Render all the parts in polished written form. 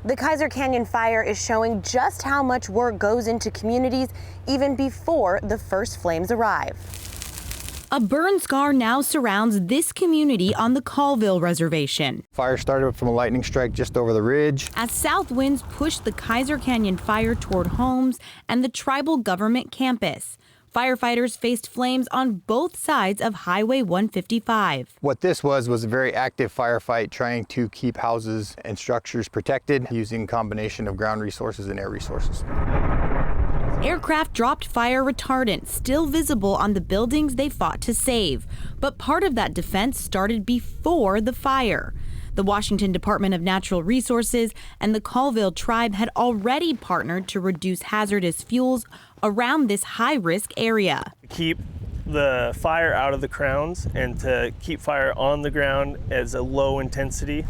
The Kaiser Canyon Fire is showing just how much work goes into communities even before the first flames arrive. A burn scar now surrounds this community on the Colville reservation. Fire started from a lightning strike just over the ridge. As south winds pushed the Kaiser Canyon Fire toward homes and the tribal government campus, firefighters faced flames on both sides of Highway 155. What this was a very active firefight trying to keep houses and structures protected using a combination of ground resources and air resources. Aircraft dropped fire retardant, still visible on the buildings they fought to save. But part of that defense started before the fire. The Washington Department of Natural Resources and the Colville tribe had already partnered to reduce hazardous fuels around this high-risk area. Keep the fire out of the crowns and to keep fire on the ground as a low intensity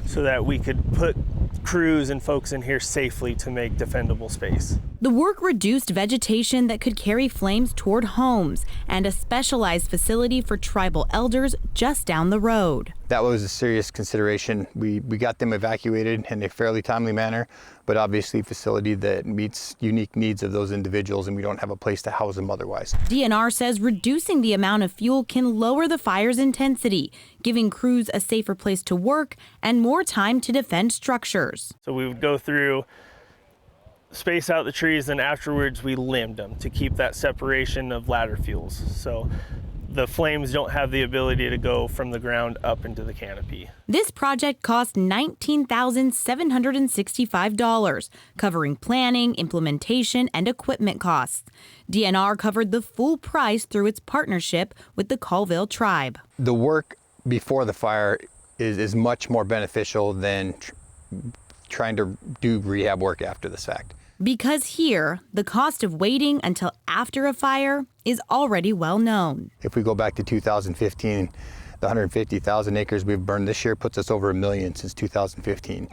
so that we could put crews and folks in here safely to make defendable space. The work reduced vegetation that could carry flames toward homes and a specialized facility for tribal elders just down the road. That was a serious consideration. We got them evacuated in a fairly timely manner, but obviously a facility that meets unique needs of those individuals, and we don't have a place to house them otherwise. DNR says reducing the amount of fuel can lower the fire's intensity, giving crews a safer place to work and more time to defend structures. So we would go through, space out the trees, and afterwards we limbed them to keep that separation of ladder fuels. So the flames don't have the ability to go from the ground up into the canopy. This project cost $19,765, covering planning, implementation, and equipment costs. DNR covered the full price through its partnership with the Colville tribe. The work before the fire is much more beneficial than trying to do rehab work after this fact. Because here, the cost of waiting until after a fire is already well known. If we go back to 2015, the 150,000 acres we've burned this year puts us over 1 million since 2015.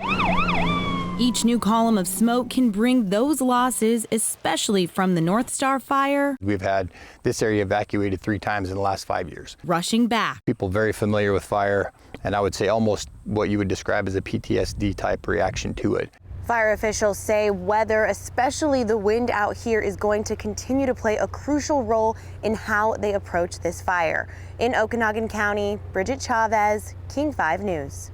Each new column of smoke can bring those losses, especially from the North Star fire. We've had this area evacuated 3 times in the last 5 years. Rushing back. People very familiar with fire, and I would say almost what you would describe as a PTSD type reaction to it. Fire officials say weather, especially the wind out here, is going to continue to play a crucial role in how they approach this fire. In Okanogan County, Bridget Chavez, King 5 News.